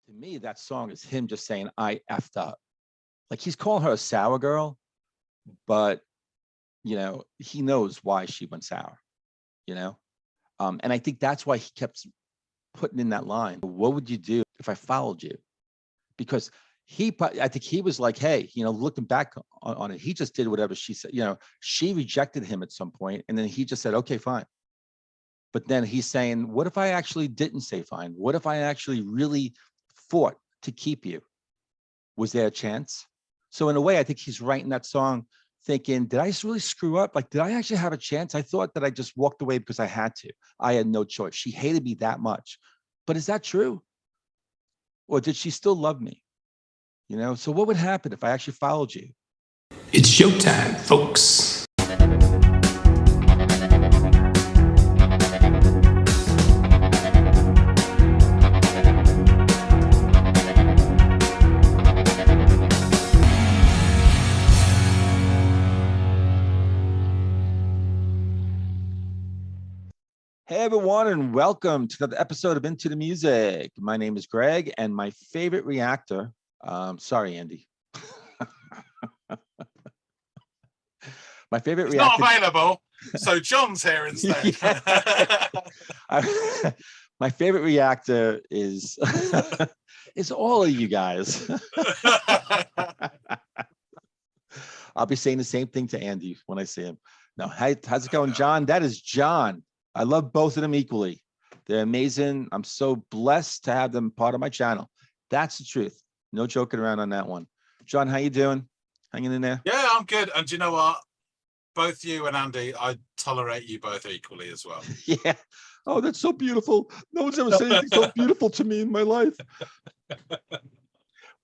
To me, that song is him just saying, I effed up. Like he's calling her a sour girl, but he knows why she went sour, you know? And I think that's why he kept putting in that line. What would you do if I followed you? Because I think he was like, hey, looking back on it, he just did whatever she said. She rejected him at some point, and then he just said, okay, fine. But then he's saying, what if I actually didn't say fine? What if I actually really fought to keep you? Was there a chance? So in a way, I think he's writing that song thinking, did I really screw up? Like, did I actually have a chance? I thought that I just walked away because I had to. I had no choice. She hated me that much. But is that true? Or did she still love me? So what would happen if I actually followed you? It's showtime, folks. Hey, everyone, and welcome to another episode of Into the Music. My name is Greg, and my favorite reactor, sorry, Andy. My favorite reactor. Not available, so John's here instead. My favorite reactor is all of you guys. I'll be saying the same thing to Andy when I see him. No, how's it going, John? That is John. I love both of them equally. They're amazing. I'm so blessed to have them part of my channel. That's the truth. No joking around on that one. John, how you doing? Hanging in there? Yeah, I'm good. And do you know what? Both you and Andy, I tolerate you both equally as well. Yeah. Oh, that's so beautiful. No one's ever said anything so beautiful to me in my life.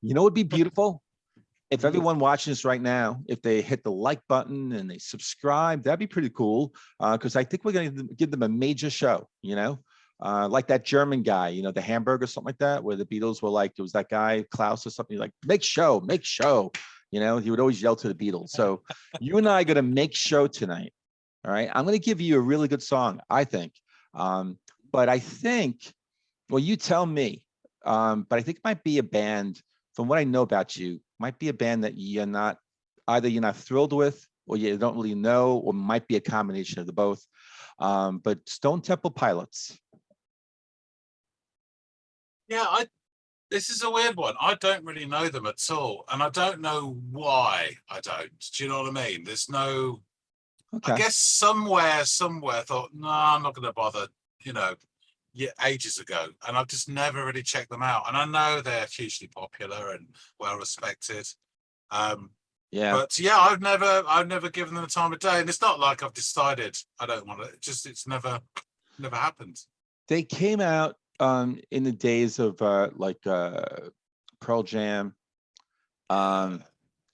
You know what would be beautiful? If everyone watching this right now, if they hit the like button and they subscribe, that'd be pretty cool. Because I think we're going to give them a major show, like that German guy, the Hamburger, something like that, where the Beatles were like, it was that guy, Klaus or something, like, make show. He would always yell to the Beatles. So you and I are going to make show tonight. All right. I'm going to give you a really good song, I think. But I think, well, you tell me, but I think it might be a band, from what I know about you, might be a band that you're not thrilled with, or you don't really know, or might be a combination of the both. But Stone Temple Pilots. Yeah, this is a weird one. I don't really know them at all, and I don't know why I don't. Do you know what I mean? There's no. Okay. I guess somewhere thought, no, I'm not going to bother. Ages ago, and I've just never really checked them out. And I know they're hugely popular and well respected. Yeah. But yeah, I've never given them the time of day, and it's not like I've decided I don't want it. It's never happened. They came out in the days of Pearl Jam, and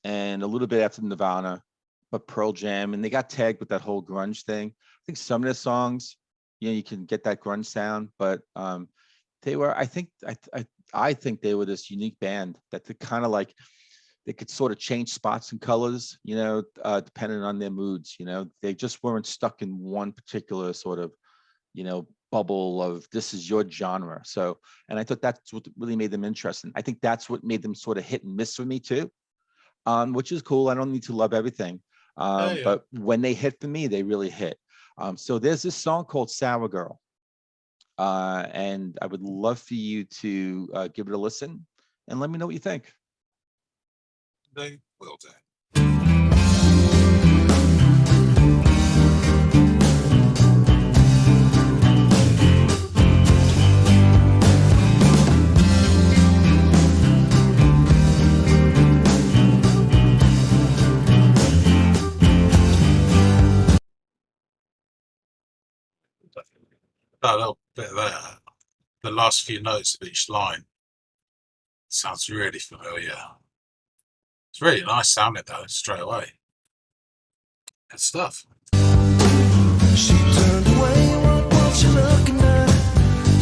a little bit after Nirvana, but Pearl Jam, and they got tagged with that whole grunge thing. I think some of their songs, you can get that grunge sound, but they were, I think they were this unique band that they kind of like, they could sort of change spots and colors, depending on their moods. They just weren't stuck in one particular sort of, bubble of this is your genre. So, and I thought that's what really made them interesting. I think that's what made them sort of hit and miss for me too, which is cool. I don't need to love everything, but when they hit for me, they really hit. So there's this song called Sour Girl, and I would love for you to give it a listen and let me know what you think. They will do. That little bit there, the last few notes of each line sounds really familiar. It's really nice sounding though, straight away. Good stuff. She turned away, what was she looking at?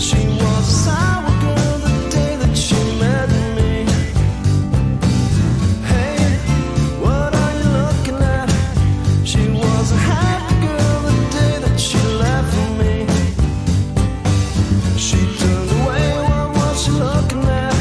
She was a sour girl the day that she met me. Hey, what are you looking at? She was a happy girl the day that she left me. She turned away, what was she looking at?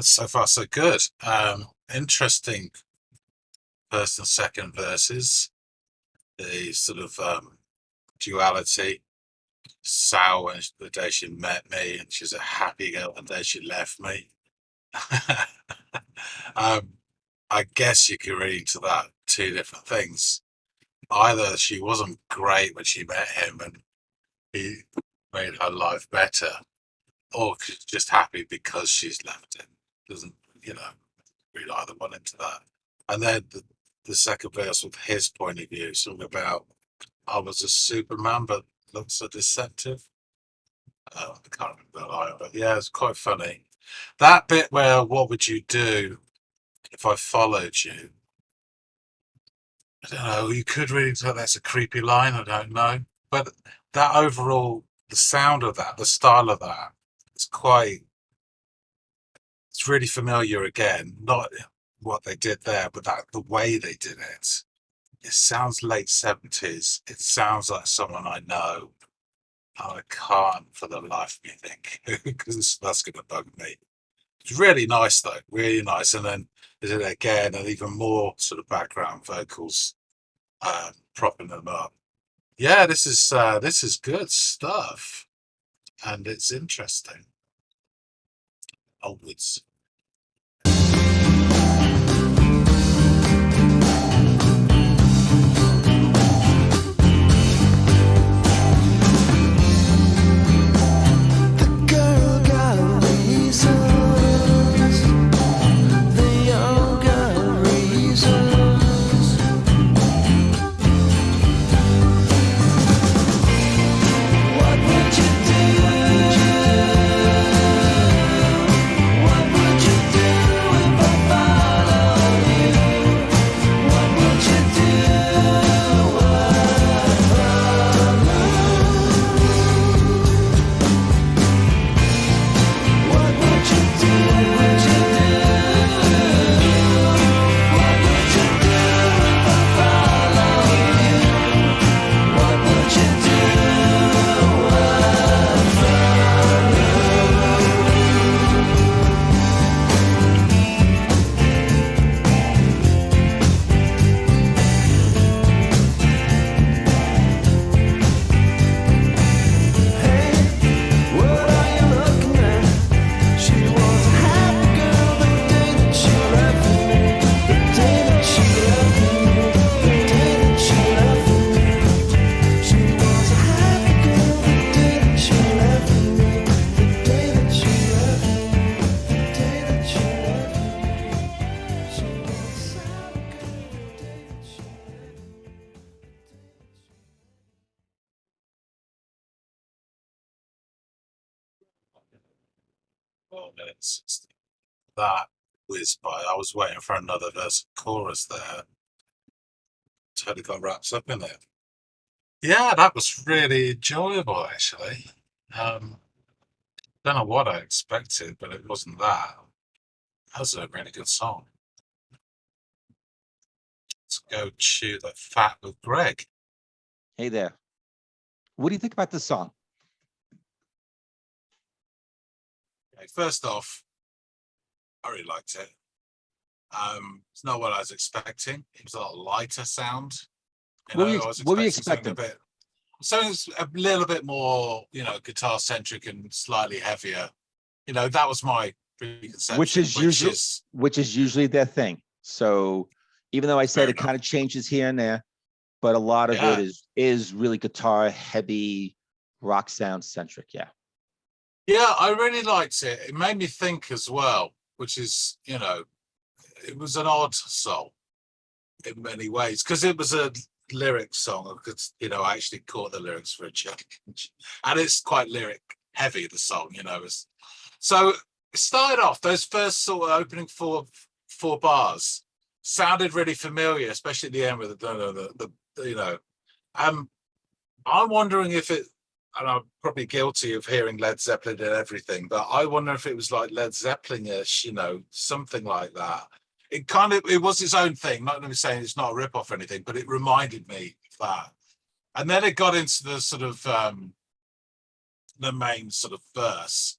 So far so good. Interesting first and second verses. The sort of duality. Sour when the day she met me, and she's a happy girl the day she left me. I guess you could read into that two different things. Either she wasn't great when she met him and he made her life better, or she's just happy because she's left him. Doesn't, read either one into that. And then the second verse with his point of view, something about I was a Superman, but looked so deceptive. I can't remember the line, but yeah, it's quite funny. That bit where what would you do if I followed you? I don't know. You could really tell that's a creepy line. I don't know, but that overall, the sound of that, the style of that, it's quite. It's really familiar again. Not what they did there, but the way they did it. It sounds late 70s. It sounds like someone I know. I can't for the life of me think because that's going to bug me. It's really nice though, really nice. And then there's it again, and even more sort of background vocals, propping them up. Yeah, this is good stuff, and it's interesting. Onwards. Minutes. That whizzed by. I was waiting for another verse and chorus there. Totally got wrapped up in it. Yeah, that was really enjoyable actually. Don't know what I expected, but it wasn't that. That was a really good song. Let's go chew the fat with Greg. Hey there. What do you think about this song? Okay, first off, I really liked it. It's not what I was expecting. It was a lot lighter sound. What were you something expecting? something a little bit more, guitar centric and slightly heavier. That was my preconception. Which is usually their thing. So even though I said it kind of changes here and there, but a lot of it is really guitar heavy, rock sound centric. Yeah. Yeah, I really liked it. It made me think as well, which is, it was an odd song in many ways because it was a lyric song. I could, I actually caught the lyrics for a change, and it's quite lyric heavy. The song, so it started off those first sort of opening four bars sounded really familiar, especially at the end with the I'm wondering if it. And I'm probably guilty of hearing Led Zeppelin and everything, but I wonder if it was like Led Zeppelin-ish, something like that. It was its own thing. Not even saying it's not a rip-off or anything, but it reminded me of that. And then it got into the sort of the main sort of verse.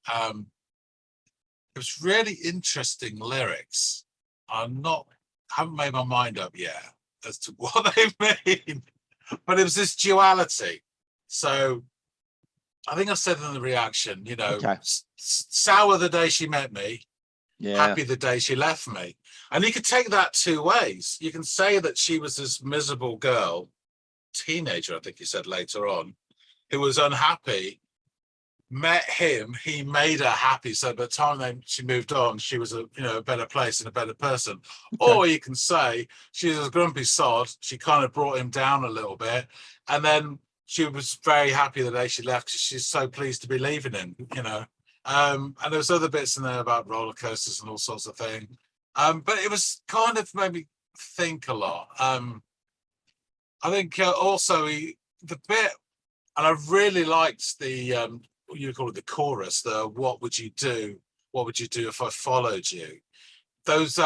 it was really interesting lyrics. Haven't made my mind up yet as to what they mean, but it was this duality. So I think I said in the reaction, you know, Okay. sour the day she met me, Yeah. happy the day she left me. And you could take that two ways. You can say that she was this miserable girl, teenager, I think you said later on, who was unhappy, met him, he made her happy. So by the time she moved on, she was a better place and a better person. Okay. Or you can say she's a grumpy sod. She kind of brought him down a little bit, and then she was very happy the day she left because she's so pleased to be leaving him. And there was other bits in there about roller coasters and all sorts of things. But it was kind of made me think a lot. I think also the bit, and I really liked the what you call it, the chorus, the "What would you do? What would you do if I followed you?" Those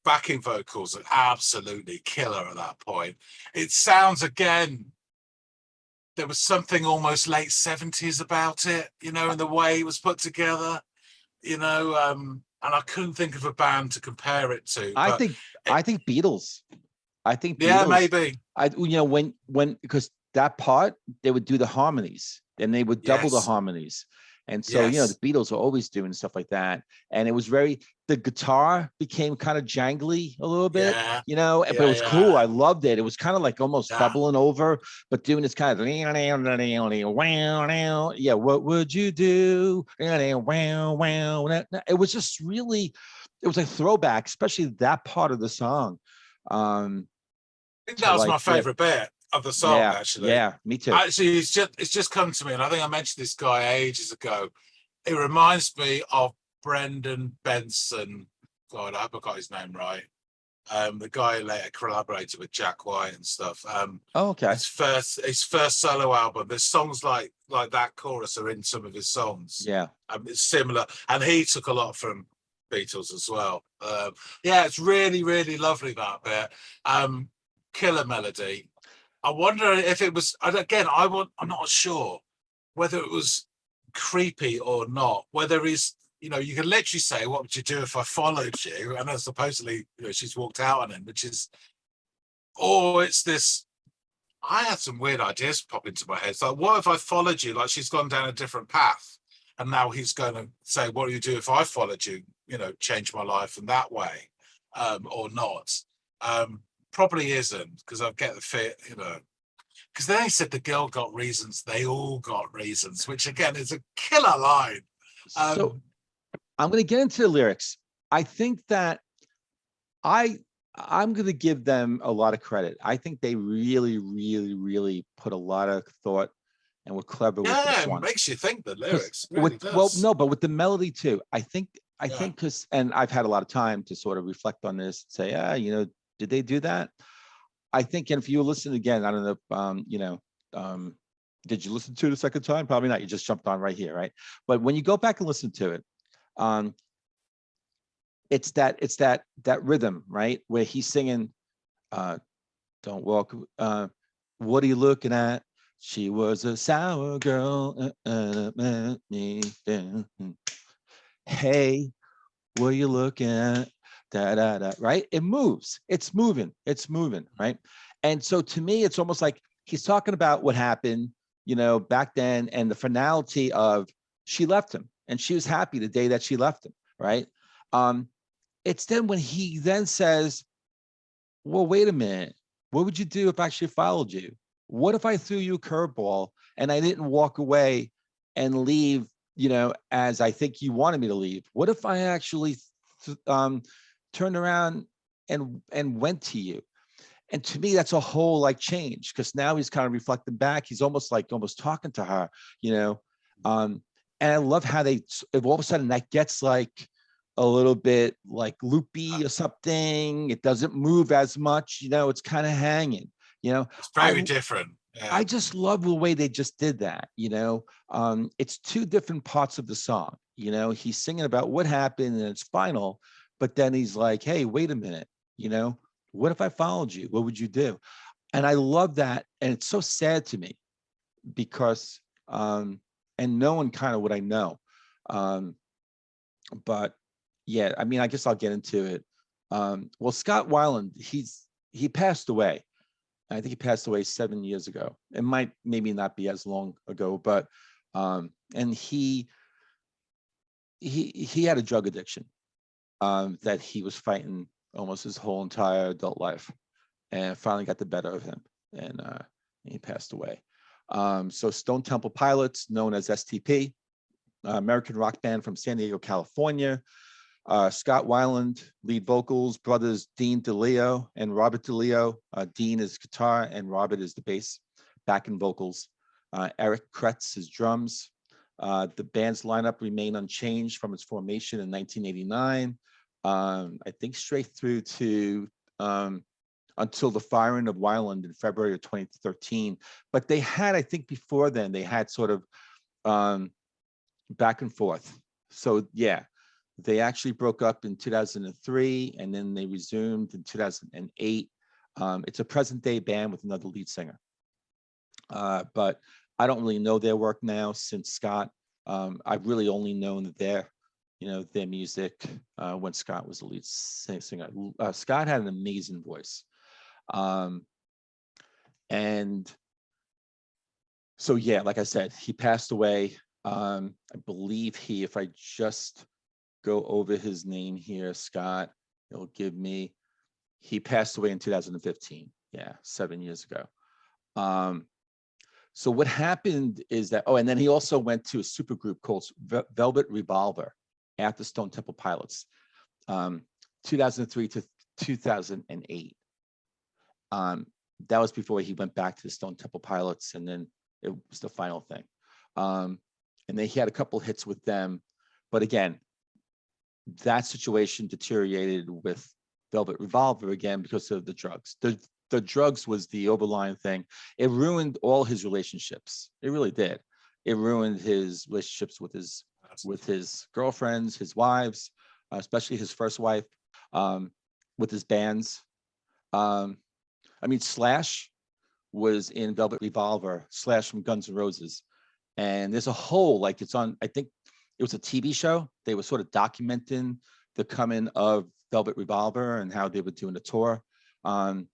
backing vocals are absolutely killer at that point. It sounds, again, there was something almost late 70s about it, in the way it was put together, and I couldn't think of a band to compare it to. I But think Beatles. I think yeah, Beatles. maybe. When because that part they would do the harmonies, and they would double the Yes. harmonies, and so the Yes. Beatles are always doing stuff like that, and it was the guitar became kind of jangly a little bit, Yeah. but it Yeah. was cool. I loved it. It was kind of like almost Yeah. bubbling over, but doing this kind of yeah. What would you do? It was just really, it was a throwback, especially that part of the song. I think To that was my like, yeah, favorite bit of the song, actually. yeah, me too. Actually, it's just come to me, and I think I mentioned this guy ages ago. It reminds me of Brendan Benson. God, I hope I got his name right. The guy who later collaborated with Jack White and stuff. Oh, okay. His first solo album. There's songs like that chorus are in some of his songs. Yeah. It's similar, and he took a lot from Beatles as well. Yeah, it's really, really lovely, that bit. Killer melody. I wonder if it was, again, I'm not sure whether it was creepy or not, whether he's, you can literally say, what would you do if I followed you? And then supposedly, she's walked out on him, or it's this, I had some weird ideas pop into my head. It's like, what if I followed you? Like, she's gone down a different path, and now he's going to say, what do you do if I followed you? Change my life in that way, or not. Probably isn't, because I get the fit, because then he said the girl got reasons, they all got reasons, which again is a killer line. So I'm going to get into the lyrics. I think that I'm going to give them a lot of credit. I think they really, really, really put a lot of thought and were clever with this It one. makes you think, the lyrics. Really Well, does. no, but with the melody too. I think because, and I've had a lot of time to sort of reflect on this, say, did they do that? I think, and if you listen again, I don't know, did you listen to it a second time? Probably not. You just jumped on right here, right? But when you go back and listen to it, it's that rhythm, right? Where he's singing, don't walk, what are you looking at? She was a sour girl. Hey, what are you looking at? Da, da, da, right? It moves. It's moving, right? And so to me, it's almost like he's talking about what happened, back then, and the finality of she left him, and she was happy the day that she left him, right? It's then when he then says, well, wait a minute. What would you do if I actually followed you? What if I threw you a curveball and I didn't walk away and leave, as I think you wanted me to leave? What if I actually turned around and went to you? And to me, that's a whole change, because now he's kind of reflecting back. He's almost talking to her, and I love how if all of a sudden that gets a little bit loopy or something. It doesn't move as much, it's kind of hanging, It's very different. Yeah. I just love the way they just did that, it's two different parts of the song, he's singing about what happened and it's final, but then he's like, hey, wait a minute, what if I followed you? What would you do? And I love that. And it's so sad to me because, and knowing kind of what I know, but Yeah, I mean, I guess I'll get into it. Well, Scott Weiland, he passed away. I think he passed away 7 years ago. It might maybe not be as long ago, but and he had a drug addiction that he was fighting almost his whole entire adult life, and finally got the better of him, and he passed away. So Stone Temple Pilots, known as STP, American rock band from San Diego, California. Scott Weiland, lead vocals, brothers Dean DeLeo and Robert DeLeo. Dean is guitar and Robert is the bass, backing vocals. Eric Kretz is drums. The band's lineup remained unchanged from its formation in 1989. I think straight through to until the firing of Weiland in February of 2013. But they had, I think before then, they had sort of back and forth. So yeah, they actually broke up in 2003 and then they resumed in 2008. It's a present day band with another lead singer. But I don't really know their work now since Scott. I've really only known their music when Scott was the lead singer. Scott had an amazing voice. And so, yeah, like I said, he passed away. I believe if I just go over his name here, Scott, it'll give me, he passed away in 2015. Yeah, 7 years ago. So what happened is that, and then he also went to a supergroup called Velvet Revolver after Stone Temple Pilots, 2003 to 2008. That was before he went back to the Stone Temple Pilots, and then it was the final thing. And then he had a couple hits with them, but again, that situation deteriorated with Velvet Revolver again because of the drugs. The drugs was the overlying thing. It ruined all his relationships. It really did. It ruined his relationships with his girlfriends, his wives, especially his first wife, with his bands. I mean, Slash was in Velvet Revolver, Slash from Guns N' Roses. And there's a whole, I think it was a TV show. They were sort of documenting the coming of Velvet Revolver and how they were doing the tour. And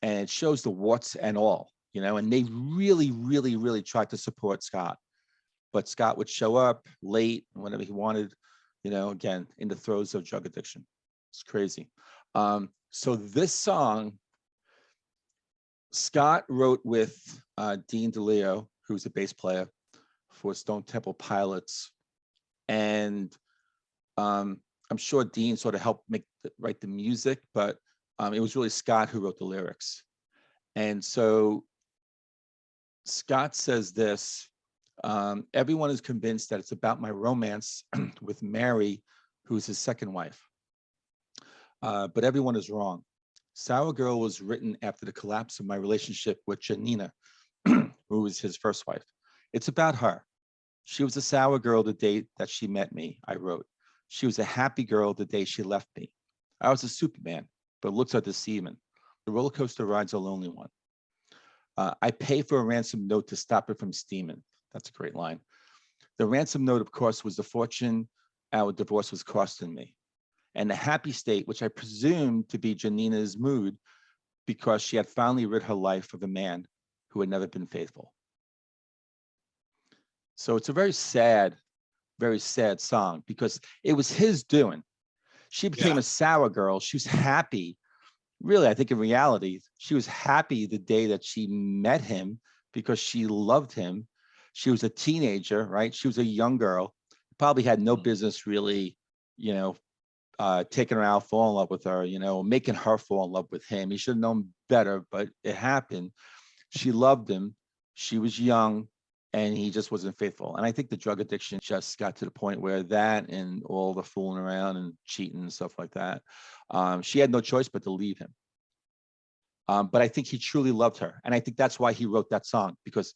it shows the warts and all, and they really, really, really tried to support Scott. But Scott would show up late whenever he wanted, again, in the throes of drug addiction. It's crazy. So this song, Scott wrote with Dean DeLeo, who's a bass player for Stone Temple Pilots. And I'm sure Dean sort of helped write the music, but it was really Scott who wrote the lyrics. And so Scott says this, everyone is convinced that it's about my romance with Mary, who's his second wife. But everyone is wrong. Sour Girl was written after the collapse of my relationship with Janina, who was his first wife. It's about her. She was a sour girl the day that she met me, I wrote. She was a happy girl the day she left me. I was a Superman, but looks are deceiving. The roller coaster ride's a lonely one. I pay for a ransom note to stop it from steaming. That's a great line. The ransom note, of course, was the fortune our divorce was costing me. And the happy state, which I presumed to be Janina's mood, because she had finally rid her life of a man who had never been faithful. So it's a very sad song because it was his doing. She became a sour girl. She was happy. Really, I think in reality, she was happy the day that she met him because she loved him. She was a teenager, right? She was a young girl, probably had no business really, taking her out, fall in love with her, making her fall in love with him. He should have known better, but it happened. She loved him. She was young. And he just wasn't faithful. And I think the drug addiction just got to the point where that and all the fooling around and cheating and stuff like that, she had no choice but to leave him. But I think he truly loved her. And I think that's why he wrote that song, because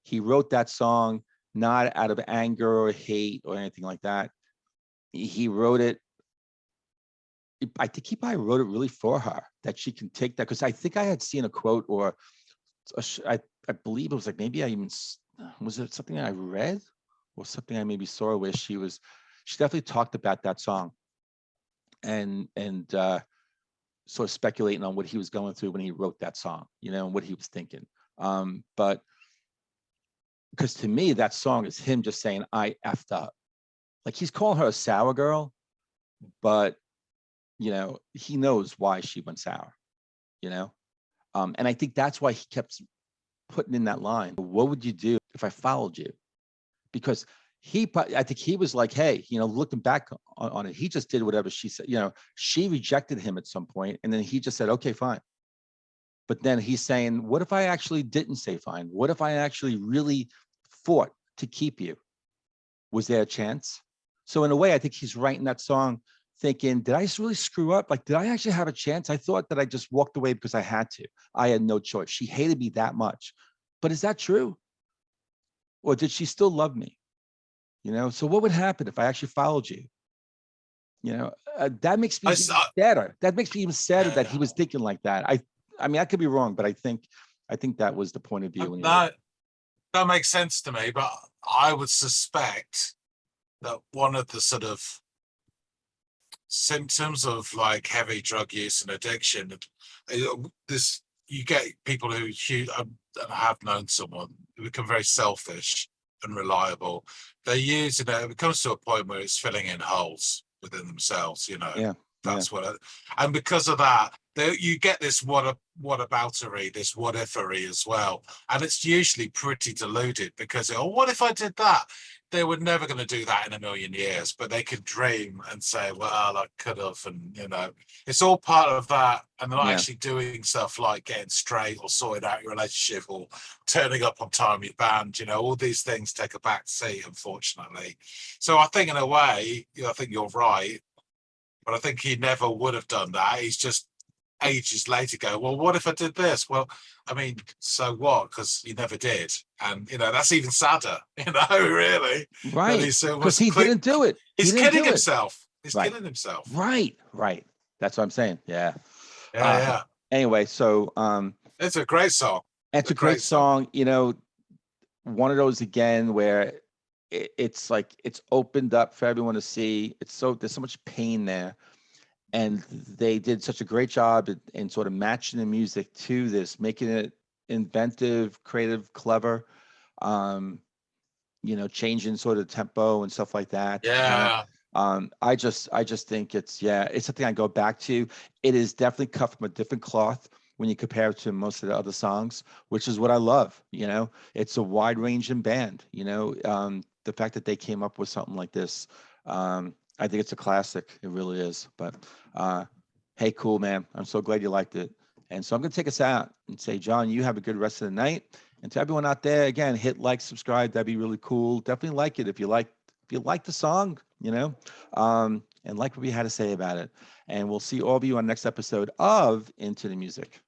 he wrote that song not out of anger or hate or anything like that. He wrote it. I think he probably wrote it really for her, that she can take that. Because I think I had seen a quote or I believe it was like, maybe I even, was it something I read or something I maybe saw where she definitely talked about that song and sort of speculating on what he was going through when he wrote that song, and what he was thinking. But because to me, that song is him just saying, I effed up. Like he's calling her a sour girl, but he knows why she went sour, you know? And I think that's why he kept putting in that line. What would you do if I followed you? Because I think he was like, hey, looking back on it, he just did whatever she said. She rejected him at some point, and then he just said, okay, fine. But then he's saying, what if I actually didn't say fine? What if I actually really fought to keep you? Was there a chance? So in a way, I think he's writing that song thinking, did I really screw up? Like, did I actually have a chance? I thought that I just walked away because I had to. I had no choice. She hated me that much. But is that true? Or did she still love me? So what would happen if I actually followed you? That makes me I, even s- I- sadder. That makes me even sadder that he yeah. was thinking like that. I mean, I could be wrong, but I think that was the point of view. When he wrote That makes sense to me, but I would suspect that one of the sort of symptoms of like heavy drug use and addiction, this you get people who have known someone who become very selfish and reliable. They use it comes to a point where it's filling in holes within themselves. Yeah, yeah, That's and because of that, you get this whataboutery, this what ifery as well, and it's usually pretty deluded because what if I did that? They were never going to do that in a million years, but they could dream and say, well, I could have. And, it's all part of that. And they're not yeah, actually doing stuff like getting straight or sorting out your relationship or turning up on time with your band. All these things take a back seat, unfortunately. So I think in a way, I think you're right, but I think he never would have done that. He's just ages later go, well, what if I did this? Well, I mean, so what? Because you never did. And, that's even sadder, really. That right. he's Because almost he didn't do it. He he's didn't kidding do it. himself. He's Right, kidding himself. right, right. That's what I'm saying. Yeah. Yeah, Uh, yeah. anyway, so It's a great song. it's A a great great song. song. One of those again where it's like it's opened up for everyone to see. There's so much pain there, and they did such a great job in sort of matching the music to this, making it inventive, creative, clever. Um, changing sort of tempo and stuff like that. Yeah. I just think it's something I go back to. It is definitely cut from a different cloth when you compare it to most of the other songs, which is what I love. It's a wide ranging band. The fact that they came up with something like this, I think it's a classic. It really is. But hey, cool, man. I'm so glad you liked it. And so I'm going to take us out and say, John, you have a good rest of the night. And to everyone out there, again, hit like, subscribe. That'd be really cool. Definitely like it if you like the song, and like what we had to say about it. And we'll see all of you on the next episode of Into the Music.